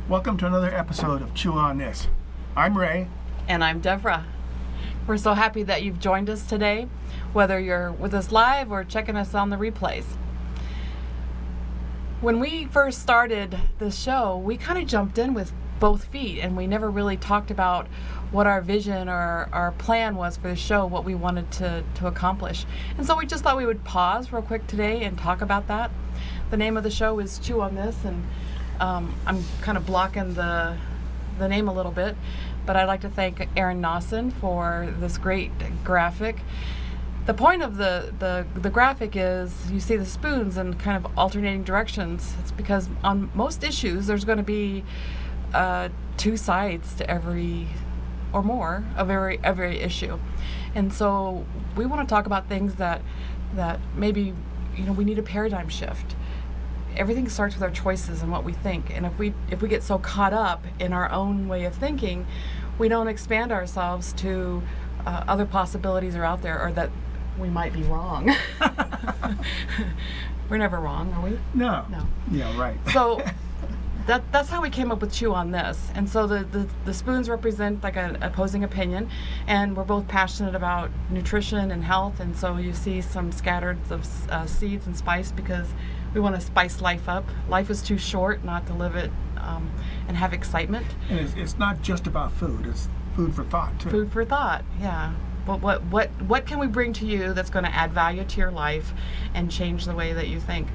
Welcome to another episode of Chew on This. I'm Ray. And I'm Deborah. We're so happy that you've joined us today, whether you're with us live or checking us on the replays. When we first started this show, we kind of jumped in with both feet, and we never really talked about what our vision or our plan was for the show, what we wanted to accomplish. And so we just thought we would pause real quick today and talk about that. The name of the show is Chew on This, and I'm kind of blocking the name a little bit, but I'd like to thank Aaron Nawson for this great graphic. The point of the graphic is you see the spoons in kind of alternating directions. It's because on most issues there's going to be two sides to every or more of every issue, and so we want to talk about things that maybe we need a paradigm shift. Everything starts with our choices and what we think, and if we get so caught up in our own way of thinking, we don't expand ourselves to other possibilities are out there, or that we might be wrong. We're never wrong, are we? No. No. Yeah, right. So that's how we came up with Chew on This. And so the spoons represent like an opposing opinion, and we're both passionate about nutrition and health, and so you see some scattered of seeds and spice because we want to spice life up. Life is too short not to live it and have excitement. And it's not just about food. It's food for thought, too. Food for thought, yeah. But what can we bring to you that's going to add value to your life and change the way that you think?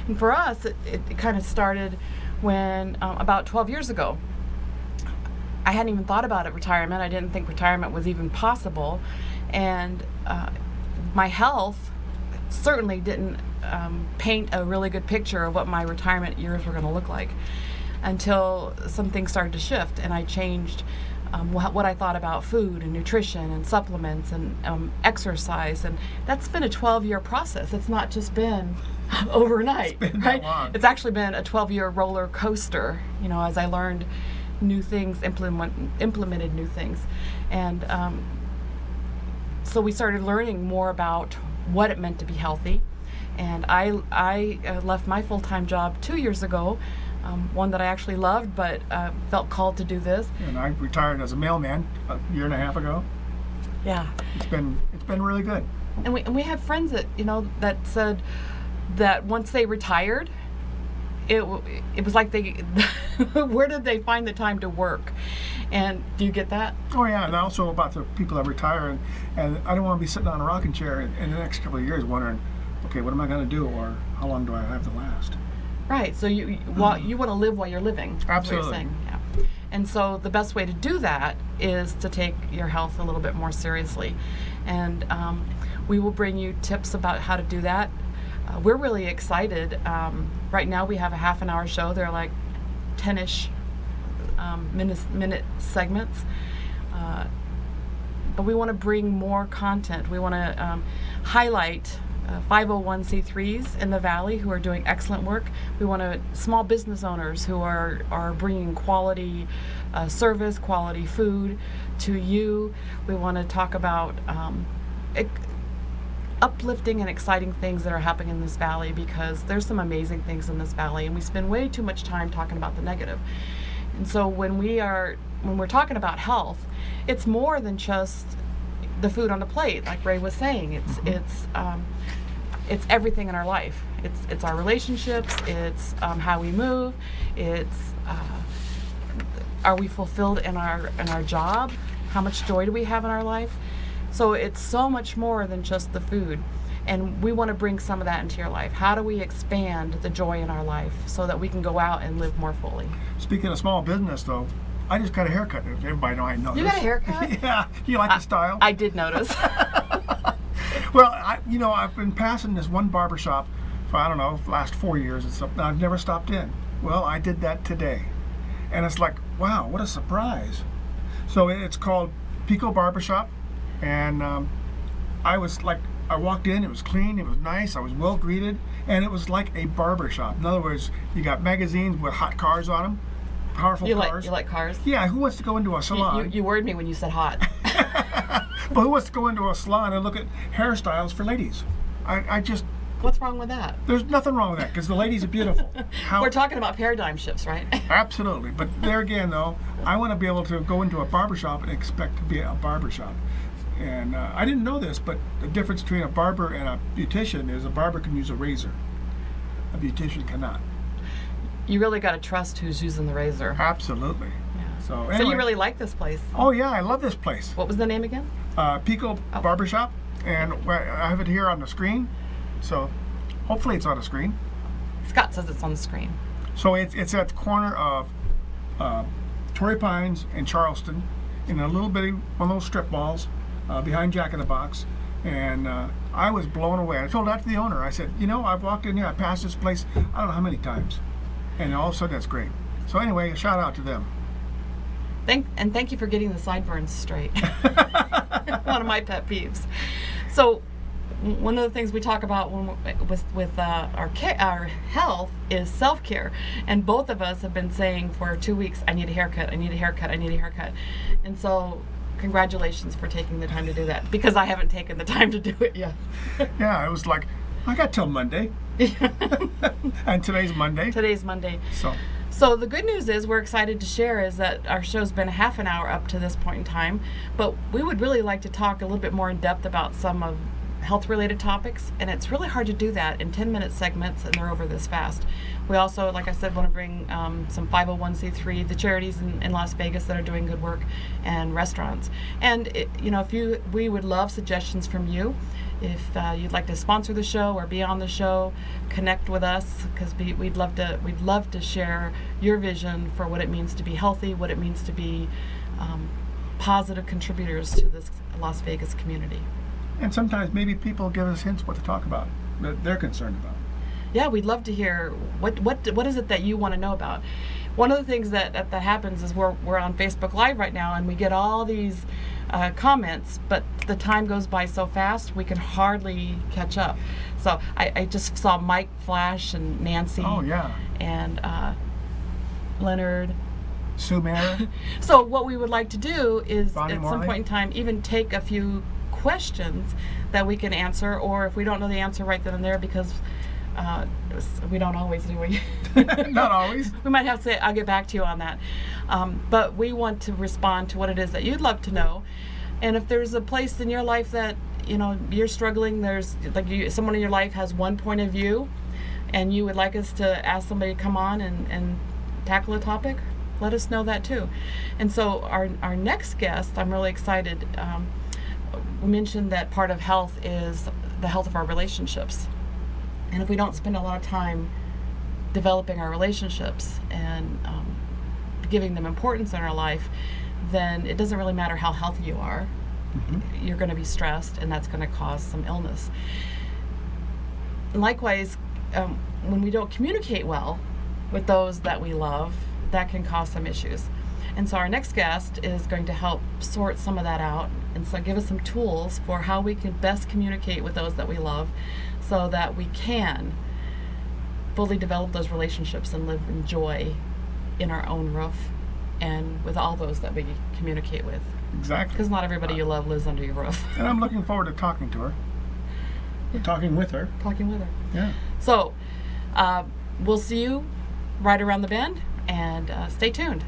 And for us, it kind of started when about 12 years ago. I hadn't even thought about retirement. I didn't think retirement was even possible. And my health certainly didn't paint a really good picture of what my retirement years were going to look like until some things started to shift, and I changed what I thought about food and nutrition and supplements and exercise. And that's been a 12-year process. It's not just been overnight, it's been right? that long. It's actually been a 12-year roller coaster, as I learned new things, implemented new things. And so we started learning more about what it meant to be healthy. And I left my full-time job 2 years ago, one that I actually loved, but felt called to do this. And I retired as a mailman a year and a half ago. Yeah. It's been really good. And we had friends that that said that once they retired, it was like they where did they find the time to work? And do you get that? Oh, yeah, and also about the people that retire, and I don't want to be sitting on a rocking chair in the next couple of years wondering, okay, what am I going to do, or how long do I have to last? Right. So you want to live while you're living. Is Absolutely. what you're saying. Yeah. And so the best way to do that is to take your health a little bit more seriously, and we will bring you tips about how to do that. We're really excited. Right now we have a half an hour show. They're like 10-ish minute segments. But we want to bring more content. We want to highlight 501c3s in the Valley who are doing excellent work. We want small business owners who are bringing quality service, quality food to you. We want to talk about uplifting and exciting things that are happening in this valley, because there's some amazing things in this valley, and we spend way too much time talking about the negative. And so when we're talking about health, it's more than just the food on the plate, like Ray was saying. It's everything in our life. It's our relationships. It's how we move. It's are we fulfilled in our job? How much joy do we have in our life? So it's so much more than just the food. And we want to bring some of that into your life. How do we expand the joy in our life so that we can go out and live more fully? Speaking of small business, though, I just got a haircut. Everybody know I know You this. got a haircut? Yeah. You like the style? I did notice. Well, I've been passing this one barbershop for, I don't know, the last 4 years and stuff. I've never stopped in. Well, I did that today. And it's like, wow, what a surprise. So it's called Pico Barbershop. And I walked in, it was clean, it was nice, I was well greeted, and it was like a barbershop. In other words, you got magazines with hot cars on them, powerful cars. You like cars? Yeah, who wants to go into a salon? You worried me when you said hot. But who wants to go into a salon and look at hairstyles for ladies? I What's wrong with that? There's nothing wrong with that because the ladies are beautiful. We're talking about paradigm shifts, right? Absolutely. But there again, though, I want to be able to go into a barbershop and expect to be a barbershop. And I didn't know this, but the difference between a barber and a beautician is a barber can use a razor. A beautician cannot. You really got to trust who's using the razor. Absolutely. Yeah. So, So anyway, you really like this place. Oh, yeah, I love this place. What was the name again? Pico Barbershop. And I have it here on the screen. So hopefully it's on the screen. Scott says it's on the screen. So it's at the corner of Torrey Pines and Charleston in a little bitty, one of those strip malls behind Jack in the Box. And I was blown away. I told that to the owner. I said, you know, I've walked in here, I passed this place, I don't know how many times. And all of a sudden that's great. So anyway, a shout out to them. Thank you for getting the sideburns straight. One of my pet peeves. So one of the things we talk about with our health is self-care, and both of us have been saying for 2 weeks, I need a haircut, I need a haircut, I need a haircut. And so congratulations for taking the time to do that, because I haven't taken the time to do it yet. Yeah, it was like, I got till Monday. And today's Monday. Today's Monday. So the good news is we're excited to share is that our show's been a half an hour up to this point in time, but we would really like to talk a little bit more in depth about some of health-related topics, and it's really hard to do that in 10-minute segments, and they're over this fast. We also, like I said, want to bring some 501c3, the charities in Las Vegas that are doing good work, and restaurants. And we would love suggestions from you. If you'd like to sponsor the show or be on the show, connect with us, because we'd love to share your vision for what it means to be healthy, what it means to be positive contributors to this Las Vegas community. and sometimes maybe people give us hints what to talk about that they're concerned about. Yeah, we'd love to hear what is it that you want to know about. One of the things that happens is we're on Facebook Live right now, and we get all these comments, but the time goes by so fast we can hardly catch up. So I just saw Mike flash and Nancy. Oh yeah. And Leonard. Sumer. So what we would like to do is Bonnie at Morley. some point in time even take a few questions that we can answer, or if we don't know the answer right then and there, because we don't always, do we? Not always. We might have to say, I'll get back to you on that. But we want to respond to what it is that you'd love to know. And if there's a place in your life that, you're struggling, there's someone in your life has one point of view, and you would like us to ask somebody to come on and tackle a topic, let us know that too. And so our next guest, I'm really excited. We mentioned that part of health is the health of our relationships. And if we don't spend a lot of time developing our relationships and giving them importance in our life, then it doesn't really matter how healthy you are. Mm-hmm. You're going to be stressed, and that's going to cause some illness. Likewise, when we don't communicate well with those that we love, that can cause some issues. And so our next guest is going to help sort some of that out, and so give us some tools for how we can best communicate with those that we love, so that we can fully develop those relationships and live in joy in our own roof and with all those that we communicate with. Exactly. Because not everybody you love lives under your roof. And I'm looking forward to talking to her. Talking with her. Talking with her. Yeah. So we'll see you right around the bend, and stay tuned.